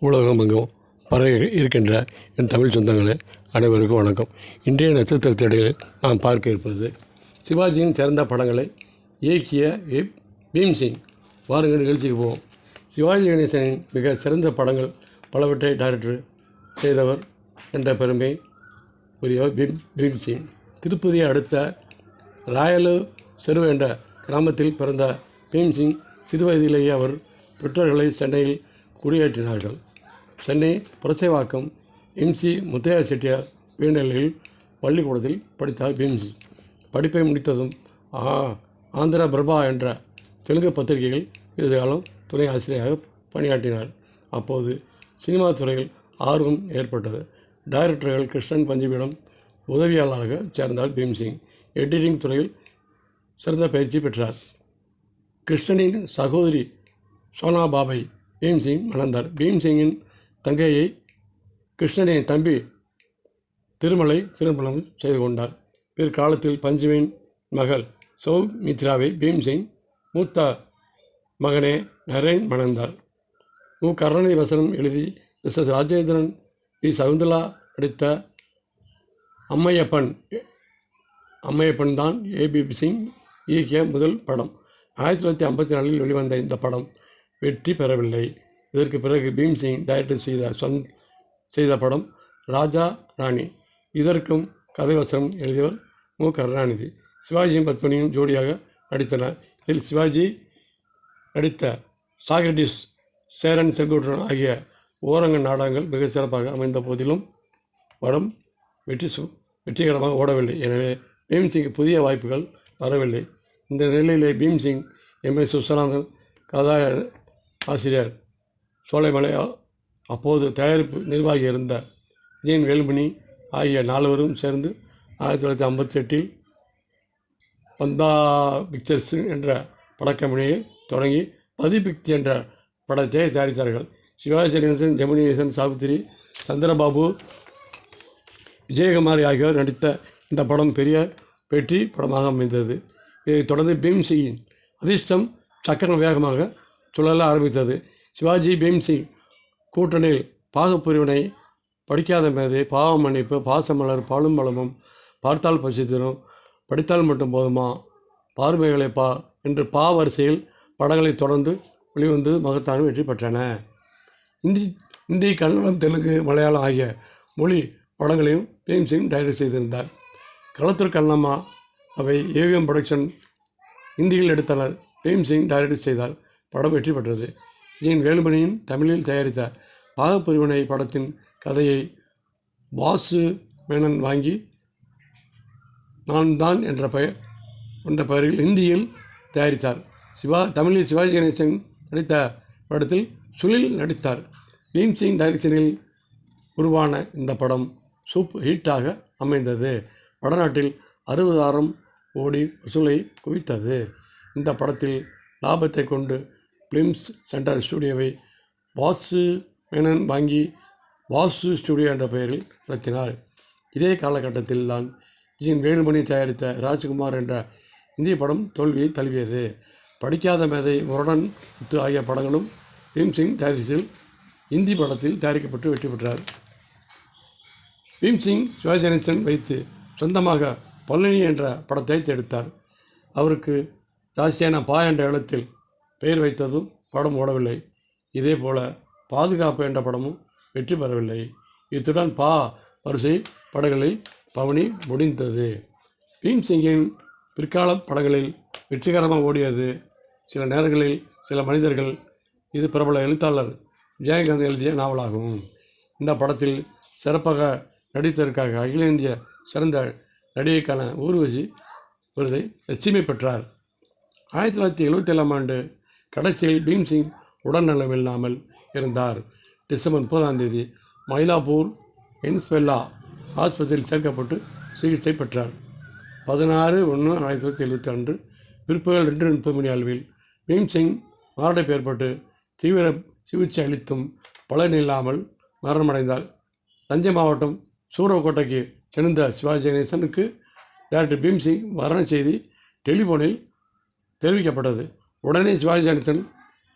உலகமெங்கும் பரவி இருக்கின்ற என் தமிழ் சொந்தங்களே அனைவருக்கும் வணக்கம். இன்றைய நட்சத்திர தேடலில் நாம் பார்க்க இருப்பது சிவாஜியின் சிறந்த படங்களை இயக்கிய பீம்சிங். வாருங்கள் நிகழ்ச்சிக்கு போவோம். சிவாஜி கணேசனின் மிக சிறந்த படங்கள் பலவற்றை டைரக்டர் செய்தவர் என்ற பெருமை உரியவர் பீம்சிங். திருப்பதியை அடுத்த ராயலு செரு என்ற கிராமத்தில் பிறந்த பீம்சிங் சிறுவயதிலேயே அவர் பெற்றோர்களை சென்னையில் குடியேற்றினார்கள். சென்னை புரசைவாக்கம் MC முத்தையா செட்டியார் உயர்நிலையில் பள்ளிக்கூடத்தில் படித்தார் பீம்சிங். படிப்பை முடித்ததும் ஆந்திரா பிரபா என்ற தெலுங்கு பத்திரிகையில் சிறிது காலம் துணை ஆசிரியராக பணியாற்றினார். அப்போது சினிமா துறையில் ஆர்வம் ஏற்பட்டது. டைரக்டர்கள் கிருஷ்ணன் பஞ்சுவிடம் உதவியாளராக சேர்ந்தார் பீம்சிங். எடிட்டிங் துறையில் சிறந்த பயிற்சி பெற்றார். கிருஷ்ணனின் சகோதரி சோனா பாபை பீம்சிங் மணந்தார். பீம்சிங்கின் தங்கையை கிருஷ்ணனின் தம்பி திருமலை திருமணம் செய்து கொண்டார். பிற்காலத்தில் பஞ்சுவின் மகள் சௌமித்ராவை பீம்சிங் மூத்த மகனே நரேன் மணந்தார். கருணாநிதி வசனம் எழுதி SS ராஜேந்திரன் சகுந்தலா நடித்த அம்மையப்பன் தான் பீம்சிங் இயக்கிய முதல் படம். 1954 வெளிவந்த இந்த படம் வெற்றி பெறவில்லை. இதற்கு பிறகு பீம்சிங் டைரக்டர் செய்த படம் ராஜா ராணி. இதற்கும் கதைவசனம் எழுதியவர் கருணாநிதி. சிவாஜியும் பத்மினியும் ஜோடியாக நடித்தனர். இதில் சிவாஜி நடித்த சாக்ரட்டிஸ், சேரன் செங்குட்டுவன் ஆகிய ஓரங்க நாடகங்கள் மிக சிறப்பாக அமைந்த போதிலும் படம் வெற்றிகரமாக ஓடவில்லை. எனவே பீம்சிங் புதிய வாய்ப்புகள் வரவில்லை. இந்த நிலையிலே பீம்சிங் MS விஸ்வநாதன் கதா ஆசிரியர் சோலைமலை, அப்போது தயாரிப்பு நிர்வாகி இருந்த ஜீன் வேலுமணி ஆகிய 4 பேரும் சேர்ந்து 1958 வந்தா பிக்சர்ஸ் என்ற படக்கம்பெனியை தொடங்கி பதிபிக்தி என்ற படத்தை தயாரித்தார்கள். சிவாஜி கணேசன், ஜெமினி கணேசன், சாவித்திரி, சந்திரபாபு, விஜயகுமாரி ஆகியோர் நடித்த இந்த படம் பெரிய வெற்றி படமாக அமைந்தது. இதைத் தொடர்ந்து பீம்சிங்கின் அதிர்ஷ்டம் சக்கரம் வேகமாக சுழல ஆரம்பித்தது. சிவாஜி பீம்சிங் கூட்டணியில் பாகப்பிரிவினை, படிக்காத மேதை, பாவ மன்னிப்பு, பாசமலர், பாலும் பழமும், பார்த்தால் பசித்திரும், படித்தால் மட்டும் போதுமா, பார்வைகளை என்று வரிசையில் படங்களை தொடர்ந்து வெளிவந்து மகத்தான வெற்றி பெற்றன. இந்தி, கன்னடம், தெலுங்கு, மலையாளம் ஆகிய மொழி படங்களையும் பீம்சிங் டைரக்ட் செய்திருந்தார். களத்தூர் கண்ணம்மா அவை AVM புரொடக்ஷன் இந்தியில் எடுத்தனர். பீம்சிங் டைரக்ட் செய்தார். படம் வெற்றி பெற்றது. ஜீன் வேலுமணியின் தமிழில் தயாரித்த பாகப்பிரிவினை படத்தின் கதையை வாசு மேனன் வாங்கி நான் தான் என்ற பெயரில் இந்தியில் தயாரித்தார். தமிழில் சிவாஜி கணேசன் நடித்த படத்தில் சுனில் நடித்தார். பீம்சிங் டைரக்ஷனில் உருவான இந்த படம் சூப்பர் ஹிட்டாக அமைந்தது. வடநாட்டில் 60,000 கோடி வசூலை குவித்தது. இந்த படத்தில் லாபத்தை கொண்டு பிலிம்ஸ் சென்டர் ஸ்டுடியோவை வாசு மேனன் வாங்கி வாசு ஸ்டுடியோ என்ற பெயரில் நடத்தினார். இதே காலகட்டத்தில் தான் ஜீன் வேலுமணி தயாரித்த ராஜ்குமார் என்ற இந்திய படம் தோல்வியை தழுவியது. படிக்காத மேதை, முரடன் முத்து ஆகிய படங்களும் பீம்சிங் தயாரிப்பில் இந்தி படத்தில் தயாரிக்கப்பட்டு வெற்றி பெற்றார். பீம்சிங் சிவாஜி கணேசன் வைத்து சொந்தமாக பொன்னணி என்ற படத்தை எடுத்தார். அவருக்கு ராசியான பா என்ற இடத்தில் பெயர் வைத்ததும் படம் ஓடவில்லை. இதே போல பாதுகாப்பு என்ற படமும் வெற்றி பெறவில்லை. இத்துடன் வரிசை படங்களில் பவனி முடிந்தது. பீம்சிங்கின் பிற்கால படங்களில் வெற்றிகரமாக ஓடியது. சில நேரங்களில் சில மனிதர்கள் இது பிரபல எழுத்தாளர் விஜயகாந்த் எழுதிய நாவலாகும். இந்த படத்தில் சிறப்பாக நடித்ததற்காக அகில இந்திய சிறந்த நடிகைக்கான ஊர்வசி விருதை லட்சுமி பெற்றார். 1977 ஆண்டு கடைசியில் பீம்சிங் உடல்நலமில்லாமல் இருந்தார். டிசம்பர் 30 மயிலாப்பூர் என்ஸ்வெல்லா ஆஸ்பத்திரியில் சேர்க்கப்பட்டு சிகிச்சை பெற்றார். 16/1/1972 அன்று பிற்பகல் 2:30 அளவில் பீம்சிங் மாரடைப்பு ஏற்பட்டு தீவிர சிகிச்சை அளித்தும் பலனில்லாமல் மரணமடைந்தார். தஞ்சை மாவட்டம் சூரக்கோட்டைக்கு சென்ற சிவாஜி கணேசனுக்கு டைரக்டர் பீம்சிங் மரண செய்தி டெலிஃபோனில் தெரிவிக்கப்பட்டது. உடனே சிவாஜி கணேசன்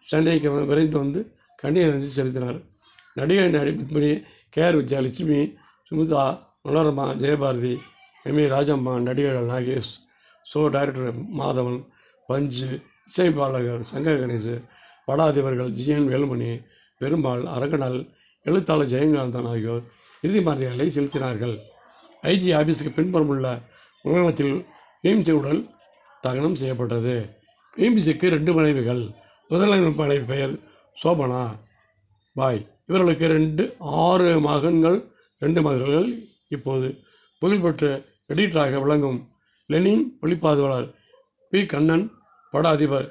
சென்னைக்கு விரைந்து வந்து கண்ணீர் அஞ்சலி செலுத்தினார். நடிகை பத்மினி, கேஆர் விஜயலட்சுமி, சுமிதா, மனோரமா, ஜெயபாரதி, எம். ராஜம்மா, நடிகர்கள் நாகேஷ், டைரக்டர் மாதவன், பஞ்சு, இசைப்பாளர்கள் சங்கர் கணேஷ், பட அதிபர்கள் ஜிஎன் வேலுமணி, பெருமாள், அரங்கநாள், எழுத்தாளர் ஜெயகாந்தன் ஆகியோர் இறுதி மரியாதைகளை செலுத்தினார்கள். ஐஜி ஆஃபீஸுக்கு பின்புறம் உள்ள உணவகத்தில் பீம்சி உடல் தகனம் செய்யப்பட்டது. பீம்சிக்கு 2 மனைவிகள். முதல் மனைவி பெயர் சோபனா பாய். இவர்களுக்கு 6 மகன்கள், 2 மகள்கள். இப்போது புகழ்பெற்ற எடிட்டராக விளங்கும் லெனின், ஒளிப்பதிவாளர் பி. கண்ணன், பட அதிபர்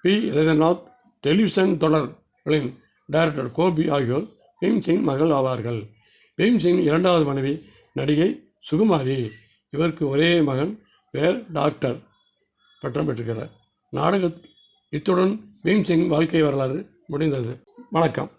பி. ரவீந்திரநாத், டெலிவிஷன் தொடர்களின் டைரக்டர் கோபி ஆகியோர் பீம்சிங்கின் மகள் ஆவார்கள். பீம்சிங் 2வது மனைவி நடிகை சுகுமாரி. இவருக்கு ஒரே மகன், பெயர் டாக்டர் பட்டம் பெற்றிருக்கிறார். நாடகத்தில் இத்துடன் பீம்சிங் வாழ்க்கை வரலாறு முடிந்தது. வணக்கம்.